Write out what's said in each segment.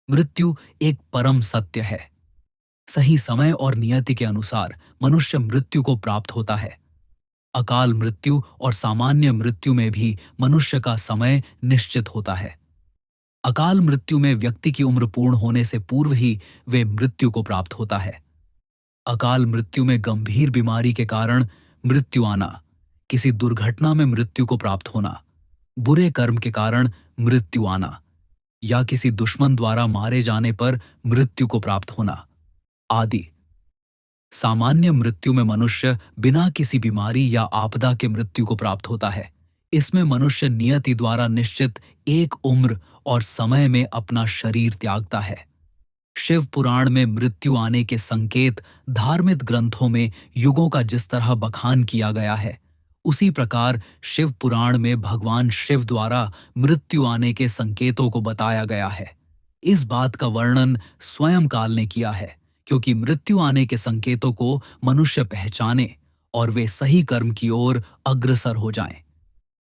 मृत्यु एक परम सत्य है। सही समय और नियति के अनुसार मनुष्य मृत्यु को प्राप्त होता है। अकाल मृत्यु और सामान्य मृत्यु में भी मनुष्य का समय निश्चित होता है। अकाल मृत्यु में व्यक्ति की उम्र पूर्ण होने से पूर्व ही वे मृत्यु को प्राप्त होता है। अकाल मृत्यु में गंभीर बीमारी के कारण मृत्यु आना, किसी दुर्घटना में मृत्यु को प्राप्त होना, बुरे कर्म के कारण मृत्यु आना या किसी दुश्मन द्वारा मारे जाने पर मृत्यु को प्राप्त होना आदि। सामान्य मृत्यु में मनुष्य बिना किसी बीमारी या आपदा के मृत्यु को प्राप्त होता है। इसमें मनुष्य नियति द्वारा निश्चित एक उम्र और समय में अपना शरीर त्यागता है। शिव पुराण में मृत्यु आने के संकेत धार्मिक ग्रंथों में युगों का जिस तरह बखान किया गया है, उसी प्रकार शिव पुराण में भगवान शिव द्वारा मृत्यु आने के संकेतों को बताया गया है। इस बात का वर्णन स्वयं काल ने किया है, क्योंकि मृत्यु आने के संकेतों को मनुष्य पहचाने और वे सही कर्म की ओर अग्रसर हो जाएं।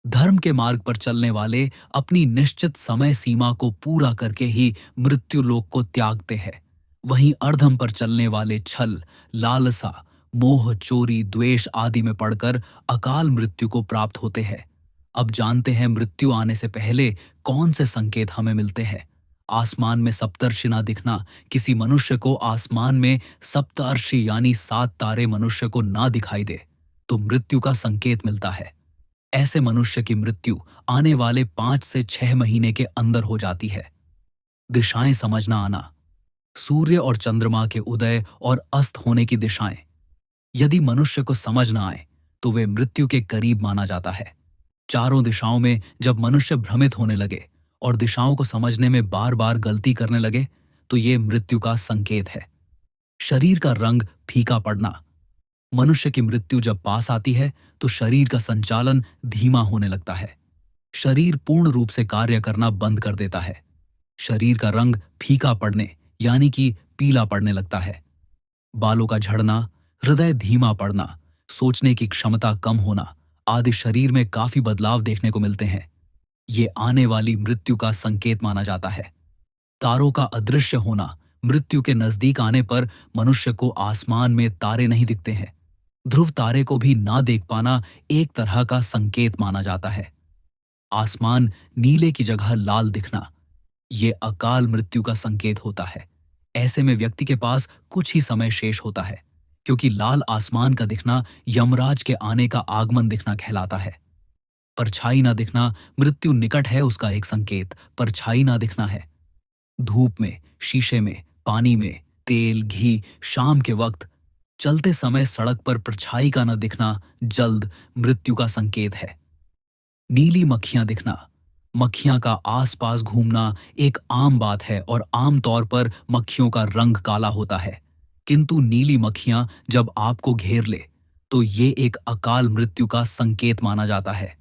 धर्म के मार्ग पर चलने वाले अपनी निश्चित समय सीमा को पूरा करके ही मृत्यु लोक को त्यागते हैं। वहीं अधर्म पर चलने वाले छल, लालसा, मोह, चोरी, द्वेष आदि में पड़कर अकाल मृत्यु को प्राप्त होते हैं। अब जानते हैं मृत्यु आने से पहले कौन से संकेत हमें मिलते हैं। आसमान में सप्तर्षि ना दिखना, किसी मनुष्य को आसमान में सप्तर्षि यानी 7 तारे मनुष्य को ना दिखाई दे तो मृत्यु का संकेत मिलता है। ऐसे मनुष्य की मृत्यु आने वाले 5 से 6 महीने के अंदर हो जाती है। दिशाएं समझना आना, सूर्य और चंद्रमा के उदय और अस्त होने की दिशाएं यदि मनुष्य को समझ ना आए तो वे मृत्यु के करीब माना जाता है। चारों दिशाओं में जब मनुष्य भ्रमित होने लगे और दिशाओं को समझने में बार बार गलती करने लगे तो ये मृत्यु का संकेत है। शरीर का रंग फीका पड़ना, मनुष्य की मृत्यु जब पास आती है तो शरीर का संचालन धीमा होने लगता है। शरीर पूर्ण रूप से कार्य करना बंद कर देता है। शरीर का रंग फीका पड़ने यानी कि पीला पड़ने लगता है। बालों का झड़ना, हृदय धीमा पड़ना, सोचने की क्षमता कम होना आदि शरीर में काफी बदलाव देखने को मिलते हैं। ये आने वाली मृत्यु का संकेत माना जाता है। तारों का अदृश्य होना, मृत्यु के नजदीक आने पर मनुष्य को आसमान में तारे नहीं दिखते हैं। ध्रुव तारे को भी ना देख पाना एक तरह का संकेत माना जाता है। आसमान नीले की जगह लाल दिखना, ये अकाल मृत्यु का संकेत होता है। ऐसे में व्यक्ति के पास कुछ ही समय शेष होता है, क्योंकि लाल आसमान का दिखना यमराज के आने का आगमन दिखना कहलाता है। परछाई ना दिखना मृत्यु निकट है उसका एक संकेत परछाई ना दिखना है। धूप में, शीशे में, पानी में, तेल, घी, शाम के वक्त चलते समय सड़क पर परछाई का न दिखना जल्द मृत्यु का संकेत है। नीली मक्खियां दिखना, मक्खियां का आसपास घूमना एक आम बात है और आम तौर पर मक्खियों का रंग काला होता है, किंतु नीली मक्खियां जब आपको घेर ले तो ये एक अकाल मृत्यु का संकेत माना जाता है।